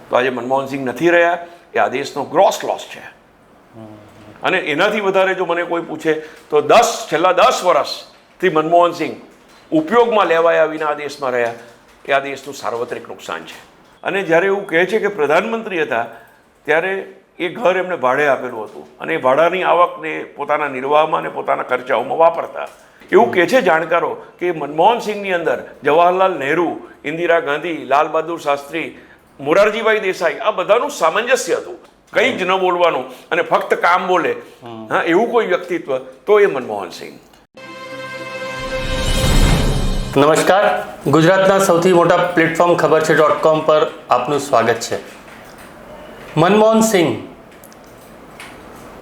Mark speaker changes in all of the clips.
Speaker 1: તો આજે મનમોહનસિંહ નથી રહ્યા, એ આ દેશનો ગ્રોસ લોસ છે. અને એનાથી વધારે જો મને કોઈ પૂછે તો છેલ્લા 10 વર્ષથી મનમોહનસિંહ ઉપયોગમાં લેવાયા વિના આ દેશમાં રહ્યા, એ આ દેશનું સાર્વત્રિક નુકસાન છે. અને જ્યારે એવું કહે છે કે પ્રધાનમંત્રી હતા ત્યારે એ ઘર એમને ભાડે આપેલું હતું અને એ ભાડાની આવકને પોતાના નિર્વાહમાં અને પોતાના ખર્ચાઓમાં વાપરતા. એવું કહે છે જાણકારો કે મનમોહનસિંહની અંદર જવાહરલાલ નહેરુ, ઇન્દિરા ગાંધી, લાલ બહાદુર શાસ્ત્રી, મોરારજીભાઈ દેસાઈ, આ બધાનું સામંજસ્ય હતું. કંઈ જ ન બોલવાનું અને ફક્ત કામ બોલે, હા, એવું કોઈ વ્યક્તિત્વ તો એ મનમોહનસિંહ.
Speaker 2: નમસ્કાર, ગુજરાતના સૌથી મોટા પ્લેટફોર્મ ખબર છે .com પર આપનું સ્વાગત છે. મનમોહનસિંહ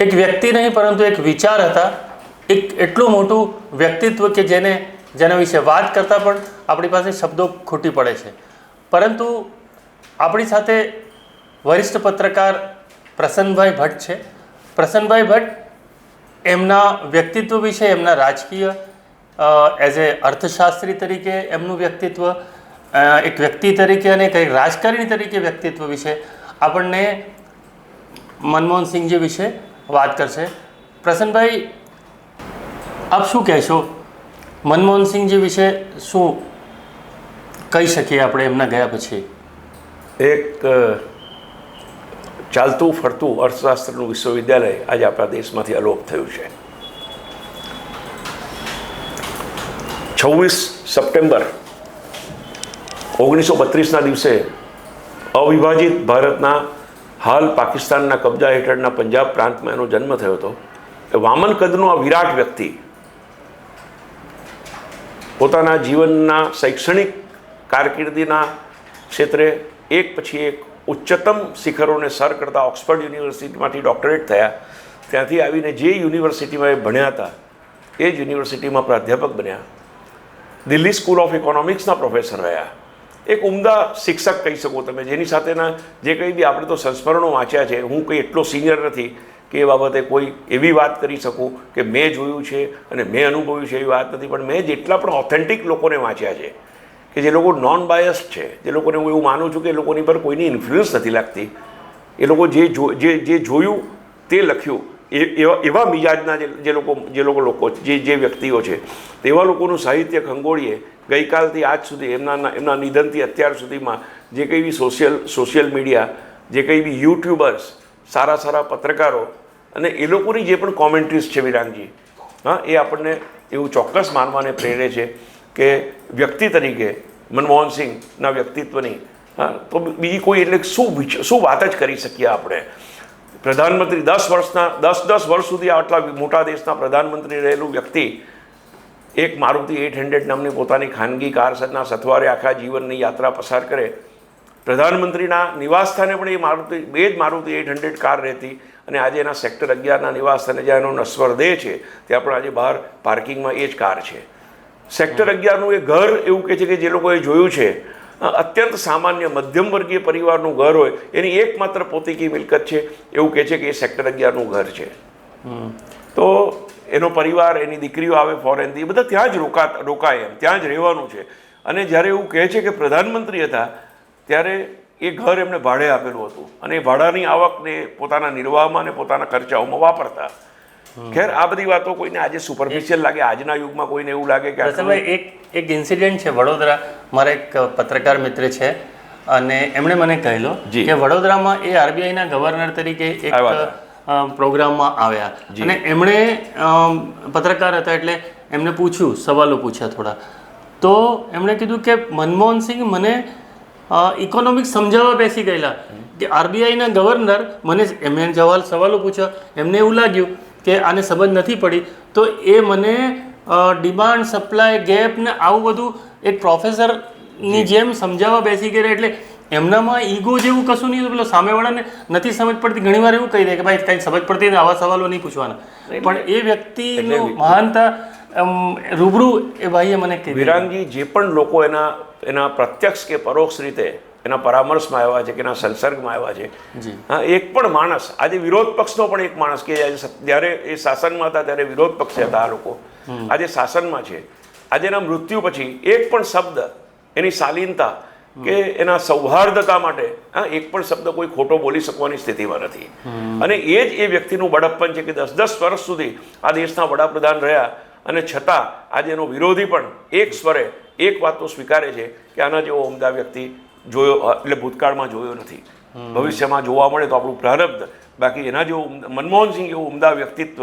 Speaker 2: એક વ્યક્તિ નહીં પરંતુ એક વિચાર હતા, એક એટલું મોટું વ્યક્તિત્વ કે જેના વિશે વાત કરતાં પણ આપણી પાસે શબ્દો ખૂટી પડે છે. પરંતુ આપણી સાથે વરિષ્ઠ પત્રકાર પ્રસન્નભાઈ ભટ્ટ છે. પ્રસન્નભાઈ ભટ્ટ એમના વ્યક્તિત્વ વિશે, એમના રાજકીય એઝ એ અર્થશાસ્ત્રી તરીકે એમનું વ્યક્તિત્વ, એક વ્યક્તિ તરીકે અને કંઈક રાજકારણી તરીકે વ્યક્તિત્વ વિશે આપણને મનમોહનસિંહજી વિશે વાત કરશે. પ્રસન્નભાઈ, આપ શું કહેશો મનમોહનસિંહજી વિશે? શું કહી શકીએ આપણે એમના ગયા પછી?
Speaker 1: એક ચાલતું ફરતું અર્થશાસ્ત્રનું વિશ્વવિદ્યાલય આજે આપણા દેશમાંથી અલોપ થયું છે. 26 સપ્ટેમ્બર 1932ના દિવસે અવિભાજિત ભારતના હાલ પાકિસ્તાનના કબજા હેઠળના પંજાબ પ્રાંતમાં એનો જન્મ થયો હતો. વામન કદનો આ વિરાટ વ્યક્તિ પોતાના જીવનના શૈક્ષણિક કારકિર્દીના ક્ષેત્રે એક પછી એક ઉચ્ચતમ શિખરોને સર કરતા ઓક્સફર્ડ યુનિવર્સિટીમાંથી ડૉક્ટરેટ થયા. ત્યાંથી આવીને જે યુનિવર્સિટીમાં એ ભણ્યા હતા એ જ યુનિવર્સિટીમાં પ્રાધ્યાપક બન્યા. દિલ્હી સ્કૂલ ઓફ ઇકોનોમિક્સના પ્રોફેસર રહ્યા. એક ઉમદા શિક્ષક કહી શકો તમે, જેની સાથેના જે કંઈ બી આપણે તો સંસ્મરણો વાંચ્યા છે. હું કંઈ એટલો સિનિયર નથી કે એ બાબતે કોઈ એવી વાત કરી શકું કે મેં જોયું છે અને મેં અનુભવ્યું છે, એવી વાત નથી. પણ મેં જેટલા પણ ઓથેન્ટિક લોકોને વાંચ્યા છે કે જે લોકો નોન બાયસ્ડ છે, જે લોકોને હું એવું માનું છું કે એ લોકોની પર કોઈની ઇન્ફ્લુઅન્સ નથી લાગતી, એ લોકો જે જોયું તે લખ્યું, એવા મિજાજના જે વ્યક્તિઓ છે, તેવા લોકોનું સાહિત્ય ખંગોળીએ ગઈકાલથી આજ સુધી, એમના નિધનથી અત્યાર સુધીમાં જે કંઈ બી સોશિયલ મીડિયા, જે કંઈ બી યુટ્યુબર્સ, સારા પત્રકારો અને એ લોકોની જે પણ કોમેન્ટ્રીઝ છે વિરાંગજી, હા, એ આપણને એવું ચોક્કસ માનવાને પ્રેરે છે કે વ્યક્તિ તરીકે મનમોહનસિંહના વ્યક્તિત્વની, હા, તો બીજી કોઈ એટલે શું વાત જ કરી શકીએ આપણે. પ્રધાનમંત્રી 10 વર્ષ સુધી આટલા મોટા દેશના પ્રધાનમંત્રી રહેલું વ્યક્તિ એક મારુતિ 800 નામની પોતાની ખાનગી કારના સથવારે આખા જીવનની યાત્રા પસાર કરે. પ્રધાનમંત્રીના નિવાસસ્થાને પણ એ જ મારુતિ 800 કાર રહેતી અને આજે એના સેક્ટર 11ના નિવાસસ્થાને જ્યાં એનો નશ્વર દેહ છે ત્યાં પણ આજે બહાર પાર્કિંગમાં એ જ કાર છે. સેક્ટર 11નું એ ઘર એવું કહે છે કે જે લોકોએ જોયું છે, અત્યંત સામાન્ય મધ્યમ વર્ગીય પરિવારનું ઘર હોય, એની એકમાત્ર પોતીકી મિલકત છે, એવું કહે છે કે એ સેક્ટર 11નું ઘર છે. તો એનો પરિવાર, એની દીકરીઓ આવે ફોરેનથી, એ બધા ત્યાં જ રોકાય, એમ ત્યાં જ રહેવાનું છે. અને જ્યારે એવું કહે છે કે પ્રધાનમંત્રી હતા ત્યારે એ ઘર એમને ભાડે આપેલું હતું અને એ ભાડાની આવકને પોતાના નિર્વાહમાં અને પોતાના ખર્ચાઓમાં વાપરતા. ખેર, આ બધી વાતો કોઈને આજે સુપરફિશિયલ લાગે, આજના યુગમાં કોઈને એવું લાગે કે
Speaker 2: એક ઇન્સિડન્ટ છે વડોદરા. મારા એક પત્રકાર મિત્ર છે અને એમણે મને કહેલો કે વડોદરામાં એ આરબીઆઈના ગવર્નર તરીકે એક પ્રોગ્રામમાં આવ્યા અને એમણે પત્રકાર હતા એટલે એમને સવાલો પૂછ્યા થોડા. તો એમણે કીધું કે મનમોહનસિંહ મને ઇકોનોમિક્સ સમજાવવા બેસી ગયેલા કે આરબીઆઈના ગવર્નર એમને સવાલો પૂછ્યા, એમને એવું લાગ્યું કે આને સમજ નથી પડી, તો એ મને ડિમાન્ડ સપ્લાય ગેપ ને આવું બધું એક પ્રોફેસરની જેમ સમજાવવા બેસી ગયા. એટલે એમનામાં ઈગો જેવું કશું નહીં. પેલો સામેવાળાને નથી સમજ પડતી, ઘણીવાર એવું કહી દે કે ભાઈ કંઈ સમજ પડતી ને આવા સવાલો નહીં પૂછવાના. પણ એ વ્યક્તિનું મહાનતા રૂબરૂ એ ભાઈએ મને કીધું.
Speaker 1: વિરાંગજી, જે પણ લોકો એના પ્રત્યક્ષ કે પરોક્ષ રીતે એના પરામર્શમાં આવ્યા છે કે એના સંસર્ગમાં આવ્યા છે, હા, એક પણ માણસ, આજે વિરોધ પક્ષનો પણ એક માણસ કે જ્યારે એ શાસનમાં હતા ત્યારે વિરોધ પક્ષે હતા આ લોકો, આજે શાસનમાં છે, આજે એના મૃત્યુ પછી એક પણ શબ્દ, એની શાલીનતા કે એના સૌહાર્દતા માટે એક પણ શબ્દ કોઈ ખોટો બોલી શકવાની સ્થિતિમાં નથી. અને એ જ એ વ્યક્તિનું બળપ્પન છે કે 10-10 વર્ષ સુધી આ દેશના વડાપ્રધાન રહ્યા અને છતાં આજે એનો વિરોધી પણ એક સ્વરે એક વાત તો સ્વીકારે છે કે આના જેવો ઉમદા વ્યક્તિ જોયો એટલે ભૂતકાળમાં જોયો નથી, ભવિષ્યમાં જોવા મળે તો આપણું પ્રારબ્ધ. બાકી એના જેવું મનમોહનસિંહ એવું ઉમદા વ્યક્તિત્વ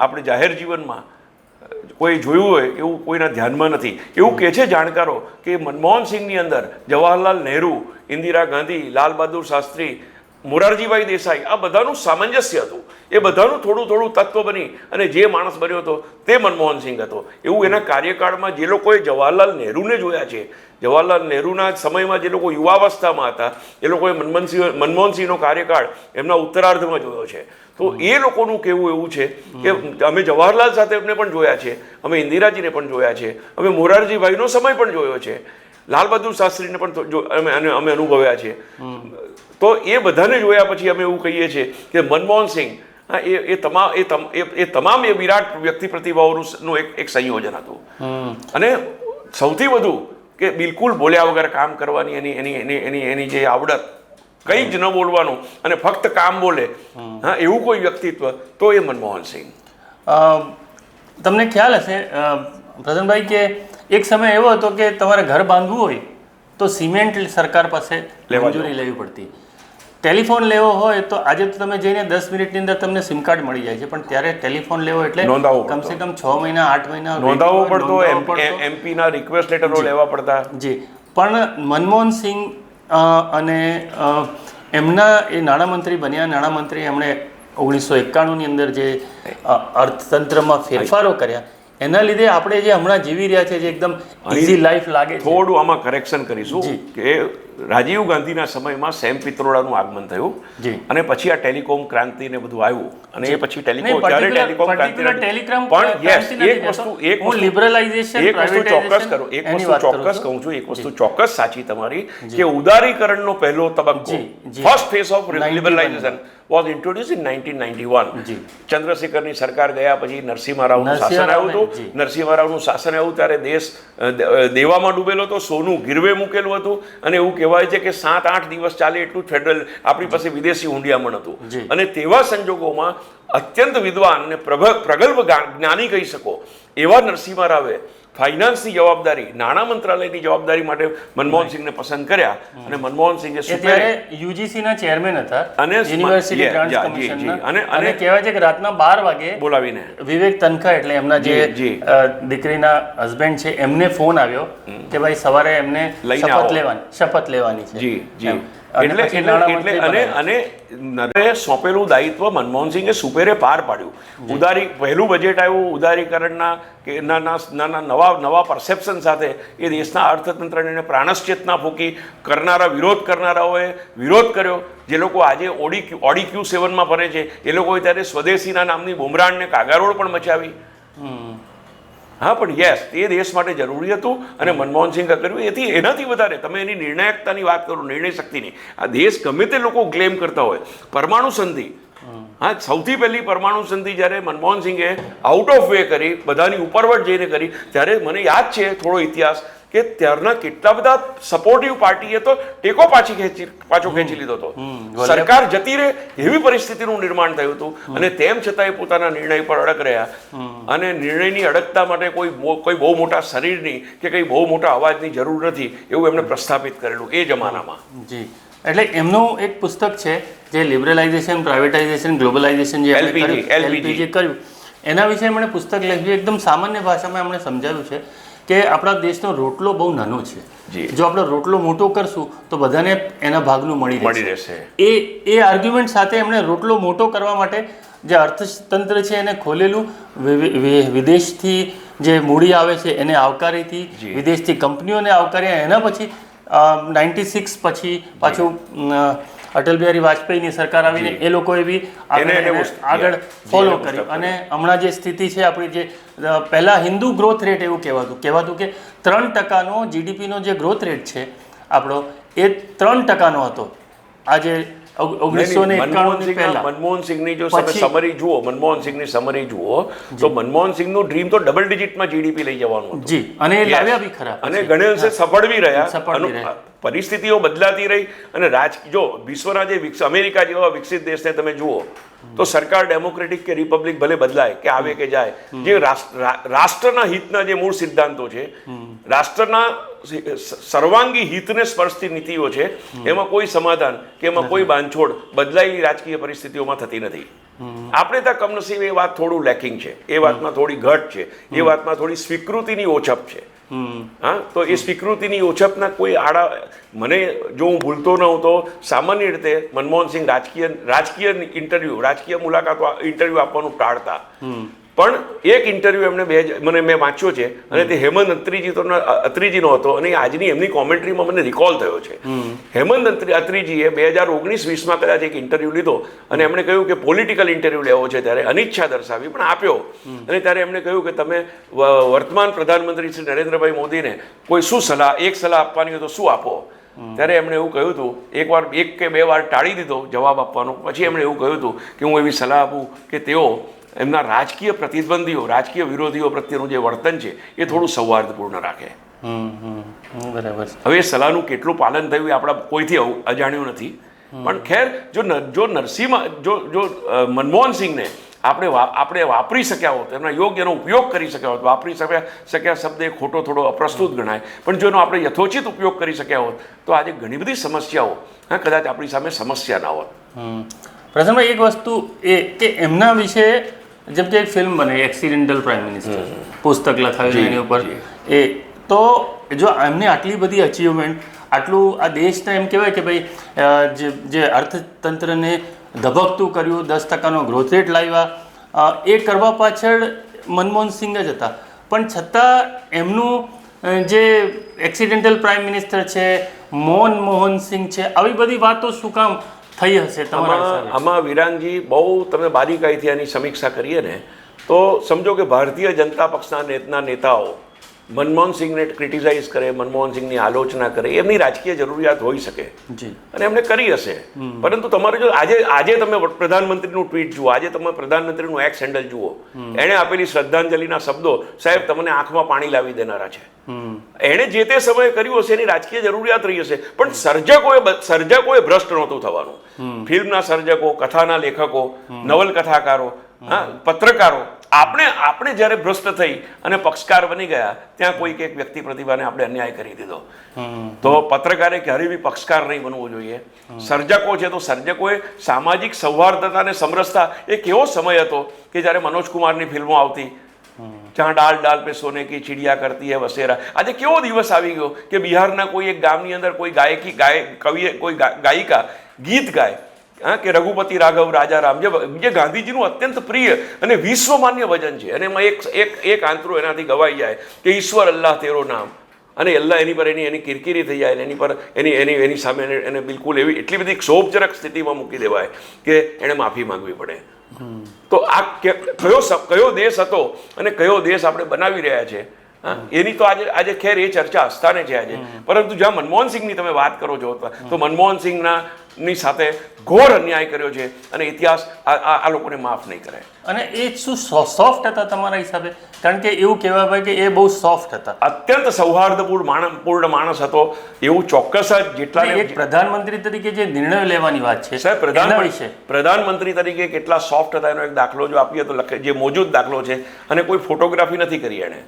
Speaker 1: આપણે જાહેર જીવનમાં કોઈ જોયું હોય એવું કોઈના ધ્યાનમાં નથી. એવું કહે છે જાણકારો કે મનમોહનસિંહની અંદર જવાહરલાલ નહેરુ, ઇન્દિરા ગાંધી, લાલ બહાદુર શાસ્ત્રી, મોરારજીભાઈ દેસાઈ આ બધાનું સામંજસ્ય હતું. એ બધાનું થોડું થોડું તત્વ બની અને જે માણસ બન્યો હતો તે મનમોહનસિંહ હતો. એવું એના કાર્યકાળમાં જે લોકોએ જવાહરલાલ નહેરુને જોયા છે, જવાહરલાલ નહેરુના સમયમાં જે લોકો યુવાવસ્થામાં હતા એ લોકોએ મનમોહનસિંહનો કાર્યકાળ એમના ઉત્તરાર્ધમાં જોયો છે. તો એ લોકોનું કહેવું એવું છે કે અમે જવાહરલાલ સાથે એમને પણ જોયા છે, અમે ઇન્દિરાજીને પણ જોયા છે, અમે મોરારજીભાઈનો સમય પણ જોયો છે, લાલ બહાદુર શાસ્ત્રીને પણ અમે અનુભવ્યા છે. તો એ બધાને જોયા પછી અમે એવું કહીએ છીએ કે મનમોહનસિંહ એ તમામ એ વિરાટ વ્યક્તિ પ્રતિભાઓનું એક સંયોજન હતું. અને સૌથી વધુ કે બિલકુલ બોલ્યા વગર કામ કરવાની એની જે આવડત, કંઈ જ ન બોલવાનું અને ફક્ત કામ બોલે, એવું કોઈ વ્યક્તિત્વ તો એ મનમોહનસિંહ.
Speaker 2: તમને ખ્યાલ હશે પ્રસન્નભાઈ કે એક સમય એવો હતો કે તમારે ઘર બાંધવું હોય તો સિમેન્ટ સરકાર પાસે મંજૂરી લેવી પડતી, ટેલિફોન લેવો હોય તો આજે તો તમે જઈને 10 મિનિટની અંદર તમને સિમ કાર્ડ મળી જાય છે, પણ ત્યારે ટેલિફોન લેવો એટલે કમસે કમ 6 મહિના 8 મહિના
Speaker 1: નોંધાવવો પડતો, એમપીના રિક્વેસ્ટ લેટરો લેવા પડતા.
Speaker 2: જી, પણ મનમોહનસિંહ અને એમના એ નાણામંત્રી બન્યા, નાણામંત્રી એમણે 1991ની અંદર જે અર્થતંત્રમાં ફેરફારો કર્યા એના લીધે આપણે જે હમણાં જીવી રહ્યા છે જે એકદમ ઇઝી લાઈફ લાગે છે.
Speaker 1: થોડું આમાં કરેક્શન કરીશું કે રાજીવ ગાંધીના સમયમાં સેમ પિત્રોડાનું આગમન થયું અને પછી આ ટેલિકોમ ક્રાંતિ ને બધું આવ્યું અને એ પછી ટેલિકોમ એક વસ્તુ ચોક્કસ સાચી તમારી કે ઉદારીકરણનો પહેલો તબક્કો, first phase of liberalisation was introduced in 1991. ચંદ્રશેખરની સરકાર ગયા પછી નરસિંહ રાવનું શાસન આવ્યું હતું. નરસિંહ રાવનું શાસન આવ્યું ત્યારે દેશ દેવામાં ડૂબેલો હતો, સોનું ગીરવે મૂકેલું હતું અને એવું કહેવાય છે કે 7-8 દિવસ ચાલે એટલું ફેડરલ આપણી પાસે વિદેશી હુંડિયામણ હતું. અને તેવા સંજોગોમાં અત્યંત વિદ્વાન અને પ્રગલ્ભ જ્ઞાની કહી શકો એવા નરસિંહ રાવે ફાઇનાન્સની જવાબદારી, નાણાં મંત્રાલયની જવાબદારી માટે મનમોહનસિંહને પસંદ કર્યા અને મનમોહનસિંહે
Speaker 2: યુજીસીના ચેરમેન હતા અને યુનિવર્સિટી ગ્રાન્ટ્સ કમિશનના અને કહેવાય છે કે રાતના 12 વાગે બોલાવીને વિવેક તનખા એટલે એમના જે દીકરીના હસબન્ડ છે એમને ફોન આવ્યો કે ભાઈ સવારે એમને શપથ લેવાની છે. જી જી
Speaker 1: એટલે સોંપેલું દાયિત્વ મનમોહનસિંહે સુપેરે પાર પાડ્યું. પહેલું બજેટ આવ્યું ઉદારીકરણના કે નવા પરસેપ્શન સાથે એ દેશના અર્થતંત્રને પ્રાણશ્ચેતના ફૂંકી વિરોધ કરનારાઓએ વિરોધ કર્યો. જે લોકો આજે ઓડી Q7માં ફરે છે એ લોકોએ ત્યારે સ્વદેશીના નામની બુમરાણને કાગારોળ પણ મચાવી. હા, પણ યસ, એ દેશ માટે જરૂરી હતું અને મનમોહનસિંહે કર્યું. એનાથી વધારે તમે એની નિર્ણાયકતાની વાત કરો, નિર્ણય શક્તિની. આ દેશ ગમે તે લોકો ક્લેમ કરતા હોય, પરમાણુ સંધિ, હા, સૌથી પહેલી પરમાણુ સંધિ જ્યારે મનમોહનસિંહે આઉટ ઓફ વે કરી, બધાની ઉપરવટ જઈને કરી, ત્યારે મને યાદ છે થોડો ઇતિહાસ કે ત્યારના કેટલા બધા સપોર્ટિવ પાર્ટીએ તો ટેકો પાછો ખેંચી લીધો હતો. સરકાર જતી રહે એવી પરિસ્થિતિનું નિર્માણ થયું હતું અને તેમ છતાં એ પોતાના નિર્ણય પર અડગ રહ્યા અને નિર્ણયની અડગતા માટે કોઈ બહુ મોટા શરીરની કે કંઈ બહુ મોટા અવાજની જરૂર નથી એવું એમણે પ્રસ્થાપિત કરેલું એ જમાનામાં.
Speaker 2: જી, એટલે એમનું એક પુસ્તક છે જે લિબરલાઇઝેશન, પ્રાઇવેટાઇઝેશન, ગ્લોબલાઇઝેશન જે એલપીજી કર્યું એના વિશે એમણે પુસ્તક લખ્યું. એકદમ સામાન્ય ભાષામાં એમણે સમજાવ્યું છે કે આપણા દેશનો રોટલો બહુ નાનો છે, જો આપણે રોટલો મોટો કરશું તો બધાને એના ભાગનું મળી રહેશે. એ આર્ગ્યુમેન્ટ સાથે એમણે રોટલો મોટો કરવા માટે જે અર્થતંત્ર છે એને ખોલેલું, વિદેશથી જે મૂડી આવે છે એને આવકારીથી, વિદેશથી કંપનીઓને આવકાર્યા. એના પછી 96 પછી પાછું અટલ બિહારી વાજપેયીની સરકાર આવીને એ લોકોએ બી આગળ ફોલો કર્યું અને હમણાં જે સ્થિતિ છે આપણી, જે પહેલાં હિન્દુ ગ્રોથ રેટ એવું કહેવાતું કે 3%નો જીડીપીનો જે ગ્રોથ રેટ છે આપણો એ 3%નો હતો. આજે 1991 પહેલા
Speaker 1: મનમોહનસિંહની જો તમે સમરી જુઓ, મનમોહનસિંહની સમરી જુઓ તો મનમોહનસિંહનું ડ્રીમ તો ડબલ ડિજિટમાં જીડીપી લઈ જવાનું હતું.
Speaker 2: જી, અને એ લાવ્યા બી ખરા
Speaker 1: અને ઘણે અંશે સફળ બી રહ્યા. પરિસ્થિતિઓ બદલાતી રહી અને જો વિશ્વના જે અમેરિકા જેવા વિકસિત દેશને તમે જુઓ તો સરકાર ડેમોક્રેટિક કે રિપબ્લિક ભલે બદલાય કે આવે કે જાય, જે રાષ્ટ્રના હિતના જે મૂળ સિદ્ધાંતો છે, રાષ્ટ્રના સર્વાંગી હિતને સ્પર્શતી નીતિઓ છે, એમાં કોઈ સમાધાન કે એમાં કોઈ બાંધછોડ બદલાયેલી રાજકીય પરિસ્થિતિઓમાં થતી નથી. આપણે ત્યાં કમનસીબ એ વાત થોડું લેકિંગ છે, એ વાતમાં થોડી ઘટ છે, એ વાતમાં થોડી સ્વીકૃતિની ઓછપ છે. હા, તો એ સ્વીકૃતિની ઓછપના કોઈ મને જો હું ભૂલતો ન હોઉં તો સામાન્ય રીતે મનમોહનસિંહ રાજકીય મુલાકાતો ઇન્ટરવ્યૂ આપવાનું ટાળતા, પણ એક ઇન્ટરવ્યૂ એમણે મેં વાંચ્યો છે અને તે હેમંત અત્રીજીનો હતો અને આજની એમની કોમેન્ટ્રીમાં મને રિકોલ થયો છે. હેમંત અત્રીજીએ 2019-20માં કદાચ એક ઇન્ટરવ્યૂ લીધો અને એમણે કહ્યું કે પોલિટિકલ ઇન્ટરવ્યૂ લેવો છે, ત્યારે અનિચ્છા દર્શાવી પણ આપ્યો. અને ત્યારે એમણે કહ્યું કે તમે વર્તમાન પ્રધાનમંત્રી શ્રી નરેન્દ્રભાઈ મોદીને કોઈ એક સલાહ આપવાની હોય તો શું આપો? ત્યારે એમણે એવું કહ્યું હતું, એક કે બે વાર ટાળી દીધો જવાબ આપવાનો, પછી એમણે એવું કહ્યું હતું કે હું એવી સલાહ આપું કે તેઓ એમના રાજકીય પ્રતિબંધીઓ, રાજકીય વિરોધીઓ પ્રત્યેનું જે વર્તન છે એ થોડું સૌહાર્દપૂર્ણ રાખે.
Speaker 2: બરાબર.
Speaker 1: હવે એ સલાહનું કેટલું પાલન થયું એ આપણા કોઈથી અજાણ્યું નથી, પણ ખેર જો મનમોહનસિંહને આપણે વાપરી શક્યા હોત, એમના યોગ્યનો ઉપયોગ કરી શક્યા હોત, વાપરી શક્યા શબ્દ એ ખોટો થોડો અપ્રસ્તુત ગણાય, પણ જો એનો આપણે યથોચિત ઉપયોગ કરી શક્યા હોત તો આજે ઘણી બધી સમસ્યાઓ કદાચ આપણી સામે સમસ્યા ના હોત.
Speaker 2: પ્રસન્નભાઈ, એક વસ્તુ એ કે એમના વિશે જેમ કે એક ફિલ્મ બને એક્સિડેન્ટલ પ્રાઇમ મિનિસ્ટર, પુસ્તક લખાયું એની ઉપર, એ તો જો એમને આટલી બધી અચીવમેન્ટ, આટલું આ દેશને એમ કહેવાય કે ભાઈ જે અર્થતંત્રને ધબકતું કર્યું, 10% ગ્રોથ રેટ લાવ્યા, એ કરવા પાછળ મનમોહનસિંહ જ હતા. પણ છતાં એમનું જે એક્સિડેન્ટલ પ્રાઇમ મિનિસ્ટર છે, મનમોહનસિંહ છે, આવી બધી વાતો શું કામ થઈ હશે તમારા?
Speaker 1: આમાં વિરાંગજી બહુ તમે બારીકાઈથી આની સમીક્ષા કરીએ ને તો સમજો કે ભારતીય જનતા પક્ષના નેતાઓ મનમોહનસિંહને ક્રિટિસાઇઝ કરે, મનમોહનસિંહની આલોચના કરે, એમની રાજકીય જરૂરિયાત હોઈ શકે અને એમને કરી હશે. પરંતુ તમારે જો આજે તમે પ્રધાનમંત્રીનું ટ્વીટ જુઓ, આજે તમે પ્રધાનમંત્રીનું એક્સ હેન્ડલ જુઓ, એણે આપેલી શ્રદ્ધાંજલિના શબ્દો સાહેબ તમને આંખમાં પાણી લાવી દેનારા છે. એણે જે તે સમયે કર્યું હશે એની રાજકીય જરૂરિયાત રહી હશે, પણ સર્જકોએ ભ્રષ્ટ નહોતું થવાનું. ફિલ્મના સર્જકો, કથાના લેખકો, નવલકથાકારો, પત્રકારો, આપણે જ્યારે ભ્રષ્ટ થઈ અને પક્ષકાર બની ગયા ત્યાં કોઈક એક વ્યક્તિ પ્રતિભાને આપણે અન્યાય કરી દીધો. તો પત્રકારે ક્યારેય બી પક્ષકાર નહીં બનવું જોઈએ. સર્જકો છે તો સર્જકોએ સામાજિક સૌહાર્દતા અને સમરસતા, એક એવો સમય હતો કે જ્યારે મનોજ કુમારની ફિલ્મો આવતી, જ્યાં ડાલ ડાલ પે સોને કી ચિડિયા કરતી હૈ વસેરા. આજે કેવો દિવસ આવી ગયો કે બિહારના કોઈ એક ગામની અંદર કોઈ ગાયિકા ગીત ગાય કે રઘુપતિ રાઘવ રાજારામ, જે ગાંધીજીનું અત્યંત પ્રિય અને વિશ્વમાન્ય ભજન છે, અને એમાં એક આંતરો એનાથી ગવાઈ જાય કે ઈશ્વર અલ્લાહ તેરો નામ, અને અલ્લાહ એની પર એની કિરકિરી થઈ જાય, એની પર એની સામે એને બિલકુલ એવી એટલી બધી ક્ષોભજનક સ્થિતિમાં મૂકી દેવાય કે એણે માફી માંગવી પડે. તો આ કયો દેશ હતો અને કયો દેશ આપણે બનાવી રહ્યા છે એની તો આજે ખેર એ ચર્ચા અસ્થાને છે આજે. પરંતુ જ્યાં મનમોહનસિંહની તમે વાત કરો છો તો મનમોહનસિંહની સાથે ઘોર અન્યાય કર્યો છે અને ઇતિહાસ આ લોકોને માફ નહીં કરે.
Speaker 2: અને એ શું સોફ્ટ હતા તમારા હિસાબે? કારણ કે એવું કહેવાય કે એ બહુ સોફ્ટ હતા,
Speaker 1: અત્યંત સૌહાર્દપૂર્ણ માણસ હતો એવું ચોક્કસ જ. જેટલા
Speaker 2: એક પ્રધાનમંત્રી તરીકે જે નિર્ણય લેવાની વાત છે
Speaker 1: સાહેબ, પ્રધાનમંત્રી તરીકે કેટલા સોફ્ટ હતા એનો એક દાખલો જો આપીએ તો જે મોજૂદ દાખલો છે, અને કોઈ ફોટોગ્રાફી નથી કરી એણે,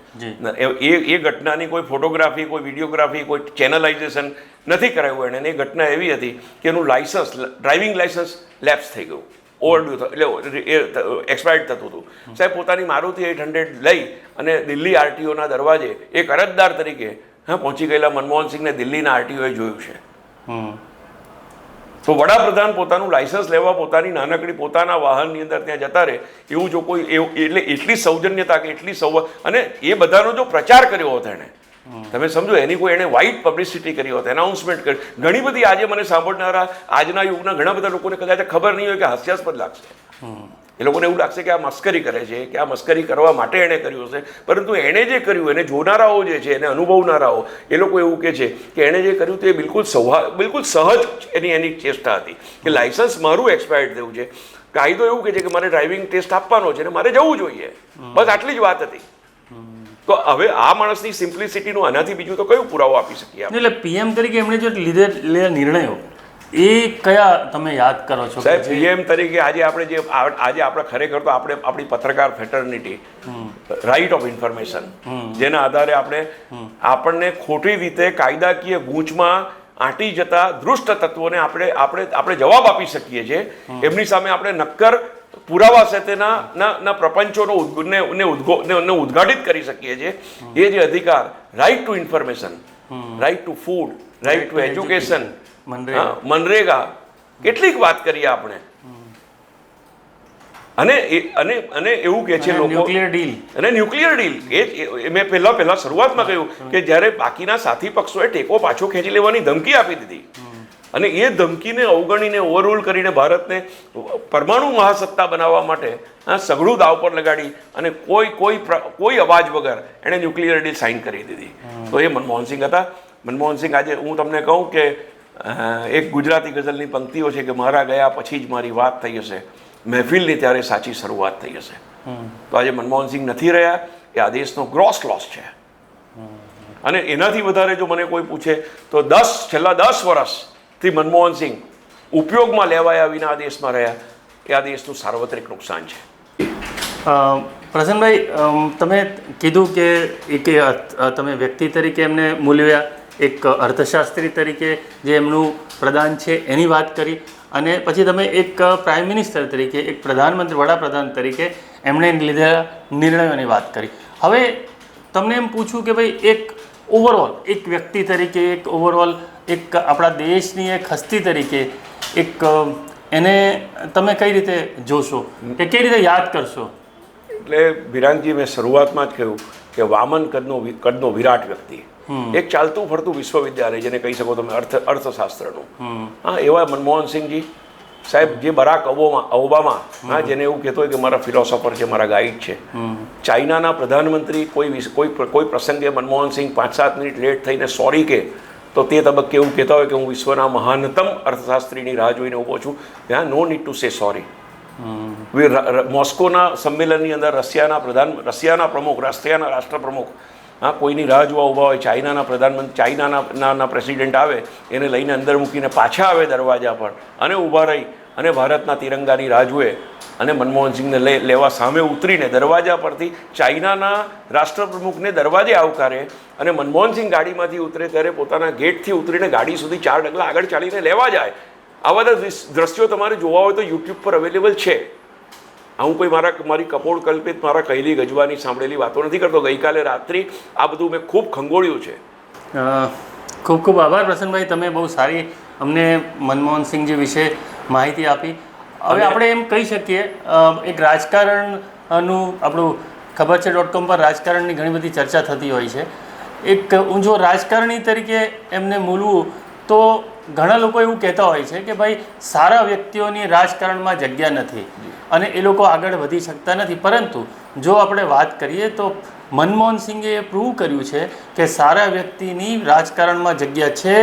Speaker 1: એ ઘટનાની કોઈ ફોટોગ્રાફી, કોઈ વિડીયોગ્રાફી, કોઈ ચેનલાઇઝેશન નથી કરાવ્યું એણે. એ ઘટના એવી હતી કે એનું ડ્રાઇવિંગ લાયસન્સ લેપ્સ થઈ ગયું, ઓવરડ્યુ એટલે એક્સપાયર્ડ થતું હતું. સાહેબ પોતાની મારુતિ 800 લઈ અને દિલ્હી આરટીઓના દરવાજે એક અરજદાર તરીકે પહોંચી ગયેલા મનમોહનસિંહને દિલ્હીના આરટીઓએ જોયું છે. તો વડાપ્રધાન પોતાનું લાયસન્સ લેવા પોતાની નાનકડી પોતાના વાહનની અંદર ત્યાં જતા રહે એવું જો કોઈ એટલે એટલી સૌજન્યતા કે એટલી અને એ બધાનો જો પ્રચાર કર્યો હોત એણે, તમે સમજો એની કોઈ એણે વાઇટ પબ્લિસિટી કરી હોત, એનાઉન્સમેન્ટ કરી, ઘણી બધી આજે મને સાંભળનારા આજના યુગના ઘણા બધા લોકોને કદાચ ખબર નહીં હોય કે હાસ્યાસ્પદ લાગશે. એ લોકોને એવું લાગશે કે આ મસ્કરી કરે છે, કે આ મસ્કરી કરવા માટે એણે કર્યું હશે. પરંતુ એણે જે કર્યું, એને જોનારાઓ જે છે, એને અનુભવનારાઓ, એ લોકો એવું કહે છે કે એણે જે કર્યું તે બિલકુલ સહજ એની ચેષ્ટા હતી કે લાયસન્સ મારું એક્સપાયર્ડ થયું છે, કાયદો એવું કહે છે કે મારે ડ્રાઇવિંગ ટેસ્ટ આપવાનો છે અને મારે જવું જોઈએ, બસ આટલી જ વાત હતી. તો હવે આ માણસની સિમ્પ્લિસિટીનું આનાથી બીજું તો કયું પુરાવો આપી શકીએ આપણે?
Speaker 2: એટલે પીએમ તરીકે એમણે જો લીધેલા નિર્ણયો એ કયા તમે યાદ કરો છો?
Speaker 1: સાહેબ, પીએમ તરીકે આજે આપણે ખરેખર તો આપણે આપણી પત્રકાર ફેટર્નિટી, રાઇટ ઓફ ઇન્ફોર્મેશન, જેના આધારે આપણને ખોટી રીતે કાયદાકીય ગૂંચમાં આંટી જતા દુષ્ટ તત્વોને આપણે જવાબ આપી શકીએ છીએ. એમની સામે આપણે નક્કર પુરાવા સાથેના પ્રપંચોને ઉદ્ઘાટિત કરી શકીએ છીએ. એ જે અધિકાર, right to information, right to food, right to education, મનરેગા, કેટલીક વાત કરીએ આપણે. અને એવું કે છે લોકો, ન્યુક્લિયર ડીલ, એ મેં પહેલા શરૂઆતમાં કહ્યું કે જ્યારે બાકીના સાથી પક્ષોએ ટેકો પાછો ખેંચી લેવાની ધમકી આપી દીધી અને એ ધમકીને અવગણીને ઓવરરૂલ કરીને ભારતને પરમાણુ મહાસત્તા બનાવવા માટે સઘળું દાવ પર લગાડી અને કોઈ અવાજ વગર એણે ન્યુક્લિયર ડીલ સાઇન કરી દીધી. તો એ મનમોહનસિંહ હતા. મનમોહનસિંહ, આજે હું તમને કહું કે એક ગુજરાતી ગઝલની પંક્તિઓ છે કે મારા ગયા પછી જ મારી વાત થઈ હશે, મહેફિલની ત્યારે સાચી શરૂઆત થઈ હશે. તો આજે મનમોહનસિંહ નથી રહ્યા, એ આ દેશનો ગ્રોસ લોસ છે. અને એનાથી વધારે જો મને કોઈ પૂછે તો છેલ્લા 10 વર્ષથી મનમોહનસિંહ ઉપયોગમાં લેવાયા વિના આ દેશમાં રહ્યા, એ આ દેશનું સાર્વત્રિક નુકસાન છે.
Speaker 2: પ્રસન્નભાઈ, તમે કીધું કે તમે વ્યક્તિ તરીકે એમને મૂલ્યા, એક અર્થશાસ્ત્રી તરીકે જે એમનું પ્રદાન છે એની વાત કરી, અને પછી તમે એક પ્રાઇમ મિનિસ્ટર તરીકે, એક વડાપ્રધાન તરીકે એમણે લીધેલા નિર્ણયોની વાત કરી. હવે તમને એમ પૂછું કે ભાઈ એક ઓવરઓલ એક વ્યક્તિ તરીકે, એક ઓવરઓલ એક આપણા દેશની એક હસ્તી તરીકે એક એને તમે કઈ રીતે જોશો કે કઈ રીતે યાદ કરશો?
Speaker 1: એટલે વિરાંગજી, મેં શરૂઆતમાં જ કહ્યું કે વામન કદનો વિરાટ વ્યક્તિ, એક ચાલતું ફરતું વિશ્વવિદ્યાલય જેને કહી શકો તમે, અર્થશાસ્ત્રનું. એવા મનમોહનસિંહજી સાહેબ, જે બરાક ઓબામા, જેને એવું કહેતો હોય કે મારા ફિલોસોફર છે, મારા ગાઈડ છે. ચાઇનાના પ્રધાનમંત્રી કોઈ પ્રસંગે મનમોહનસિંહ 5-7 મિનિટ લેટ થઈને સોરી કે તો તે તબક્કે એવું કહેતા હોય કે હું વિશ્વના મહાનતમ અર્થશાસ્ત્રીની રાહ જોઈને ઊભો છું, ત્યાં no need to say sorry. મોસ્કોના સંમેલનની અંદર રશિયાના રાષ્ટ્રપ્રમુખ કોઈની રાહ જોવા ઊભા હોય, ચાઇનાના પ્રેસિડેન્ટ આવે એને લઈને અંદર મૂકીને પાછા આવે દરવાજા પર અને ઊભા રહી અને ભારતના તિરંગાની રાહ જુએ અને મનમોહનસિંહને લેવા સામે ઉતરીને દરવાજા પરથી ચાઇનાના રાષ્ટ્રપ્રમુખને દરવાજે આવકારે અને મનમોહનસિંહ ગાડીમાંથી ઉતરે ત્યારે પોતાના ગેટથી ઉતરીને ગાડી સુધી 4 ડગલા આગળ ચાલીને લેવા જાય. આવા બધા દ્રશ્યો તમારે જોવા હોય તો યુટ્યુબ પર અવેલેબલ છે. હું કોઈ મારી કપોળ કલ્પિત, મારા કહેલી ગજવાની સાંભળેલી વાતો નથી કરતો. ગઈકાલે રાત્રિ આ બધું મેં ખૂબ ખંગોળ્યું છે.
Speaker 2: ખૂબ ખૂબ આભાર પ્રસન્નભાઈ, તમે બહુ સારી અમને મનમોહનસિંહજી વિશે માહિતી આપી. હવે આપણે એમ કહી શકીએ, એક રાજકારણનું આપણું ખબર છે .com પર રાજકારણની ઘણી બધી ચર્ચા થતી હોય છે. એક ઊંઝો રાજકારણી તરીકે એમને મૂલવું તો ઘણા લોકો એવું કહેતા હોય છે કે ભાઈ સારા વ્યક્તિઓની રાજકારણમાં જગ્યા નથી અને એ લોકો આગળ વધી શકતા નથી. પરંતુ જો આપણે વાત કરીએ તો મનમોહનસિંહે એ પ્રૂવ કર્યું છે કે સારા વ્યક્તિની રાજકારણમાં જગ્યા છે,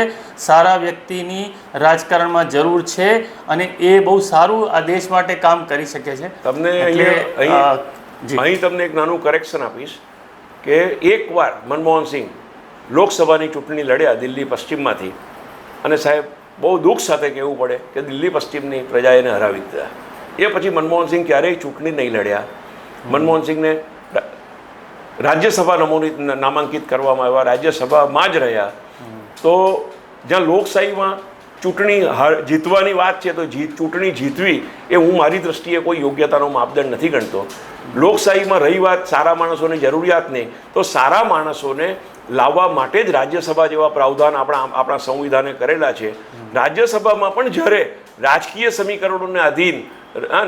Speaker 2: સારા વ્યક્તિની રાજકારણમાં જરૂર છે અને એ બહુ સારું આ દેશ માટે કામ કરી શકે છે.
Speaker 1: તમને અહીં તમને એક નાનું કરેક્શન આપીશ કે એકવાર મનમોહનસિંહ લોકસભાની ચૂંટણી લડ્યા દિલ્હી પશ્ચિમમાંથી અને સાહેબ બહુ દુઃખ સાથે કહેવું પડે કે દિલ્હી પશ્ચિમની પ્રજાએ એને હરાવી દીધા. એ પછી મનમોહનસિંહ ક્યારેય ચૂંટણી નહીં લડ્યા. મનમોહનસિંહને રાજ્યસભા નામાંકિત કરવામાં આવ્યા, રાજ્યસભામાં જ રહ્યા. તો જ્યાં લોકશાહીમાં ચૂંટણી જીતવાની વાત છે તો ચૂંટણી જીતવી એ હું મારી દ્રષ્ટિએ કોઈ યોગ્યતાનો માપદંડ નથી ગણતો. લોકશાહીમાં રહી વાત સારા માણસોની જરૂરિયાતની, તો સારા માણસોને લાવવા માટે જ રાજ્યસભા જેવા પ્રાવધાન આપણા સંવિધાને કરેલા છે. રાજ્યસભામાં પણ જ્યારે રાજકીય સમીકરણોને આધીન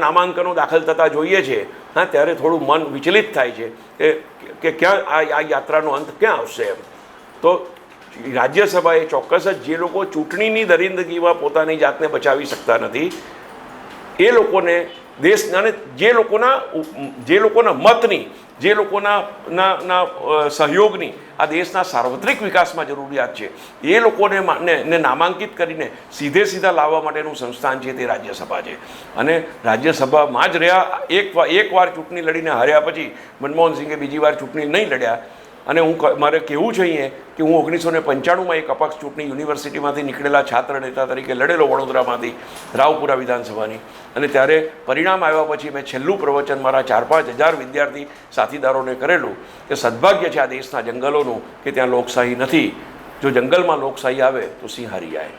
Speaker 1: નામાંકનો દાખલ થતા જોઈએ છે, ત્યારે થોડું મન વિચલિત થાય છે કે ક્યાં આ યાત્રાનો અંત ક્યાં આવશે એમ. તો રાજ્યસભાએ ચોક્કસ જ જે લોકો ચૂંટણીની દરિંદગીમાં પોતાની જાતને બચાવી શકતા નથી એ લોકોને દેશના અને જે લોકોના મતની, જે લોકોના સહયોગની આ દેશના સાર્વત્રિક વિકાસમાં જરૂરિયાત છે એ લોકોને નામાંકિત કરીને સીધા લાવવા માટેનું સંસ્થાન છે તે રાજ્યસભા છે. અને રાજ્યસભામાં જ રહ્યા. એક વાર ચૂંટણી લડીને હાર્યા પછી મનમોહનસિંહે બીજી વાર ચૂંટણી નહીં લડ્યા. અને મારે કહેવું છે અહીંયા કે હું 1995માં એક અપક્ષ ચૂંટણી યુનિવર્સિટીમાંથી નીકળેલા છાત્ર નેતા તરીકે લડેલો વડોદરામાંથી રાવપુરા વિધાનસભાની, અને ત્યારે પરિણામ આવ્યા પછી મેં છેલ્લું પ્રવચન મારા 4-5 હજાર વિદ્યાર્થી સાથીદારોને કરેલું કે સદભાગ્ય છે આ દેશના જંગલોનું કે ત્યાં લોકશાહી નથી. જો જંગલમાં લોકશાહી આવે તો સિંહ હારી જાય.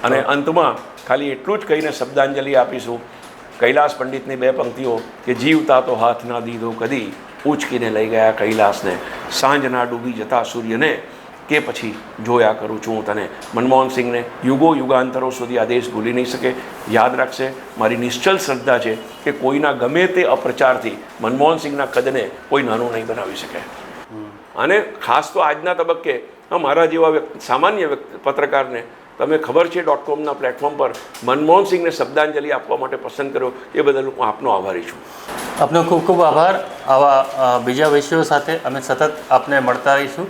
Speaker 1: અને અંતમાં ખાલી એટલું જ કહીને શબ્દાંજલિ આપીશું. કૈલાસ પંડિતની 2 પંક્તિઓ કે જીવતા તો હાથ ના દીધો કદી, ઉચકીને લઈ ગયા કૈલાસને, સાંજના ડૂબી જતા સૂર્યને, કે પછી જોયા કરું છું હું તને. મનમોહન સિંહને યુગો યુગાંતરો સુધી આ દેશ ભૂલી નહીં શકે, યાદ રાખશે. મારી નિશ્ચલ શ્રદ્ધા છે કે કોઈના ગમે તે અપ્રચારથી મનમોહન સિંહના કદને કોઈ નાનું નહીં બનાવી શકે. અને ખાસ તો આજના તબક્કે મારા જેવા સામાન્ય પત્રકારને તમે ખબર છે .comના પ્લેટફોર્મ પર મનમોહન સિંહને શબ્દાંજલિ આપવા માટે પસંદ કર્યો, એ બદલ હું આપનો આભારી છું.
Speaker 2: આપનો ખૂબ ખૂબ આભાર. આવા બીજા વિષયો સાથે અમે સતત આપને મળતા રહીશું.